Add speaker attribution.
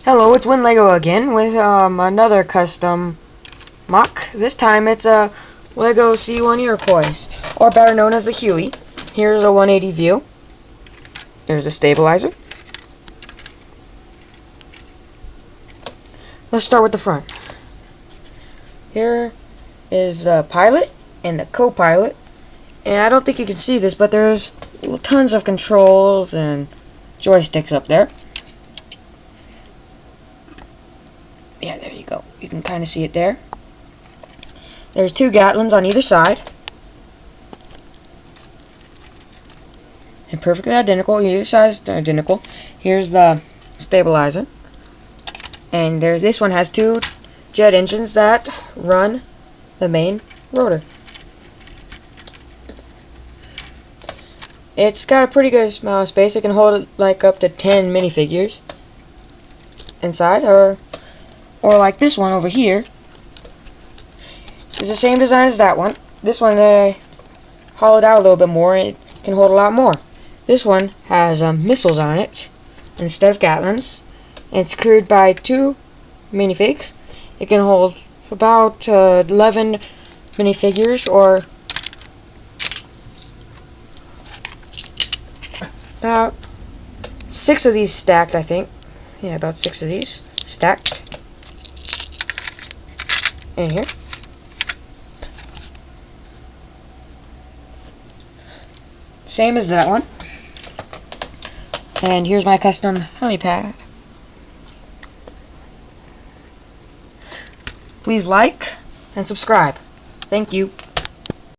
Speaker 1: Hello, it's WinLego again with another custom mock. This time it's a Lego C1 Iroquois, or better known as the Huey. Here's a 180 view. Here's a stabilizer. Let's start with the front. Here is the pilot and the co-pilot. And I don't think you can see this, but there's tons of controls and joysticks up there. Yeah, there you go. You can kind of see it there. There's two Gatlins on either side. And perfectly identical. Either side's identical. Here's the stabilizer. And this one has two jet engines that run the main rotor. It's got a pretty good amount of space. It can hold like up to 10 minifigures inside, or like this one over here. It's the same design as that one. This one hollowed out a little bit more, and it can hold a lot more. This one has missiles on it instead of Gatlins, and it's crewed by two minifigs. It can hold about 11 minifigures, or about 6 of these stacked, I think. Yeah, about 6 of these stacked in here. Same as that one. And here's my custom helipad. Please like and subscribe. Thank you.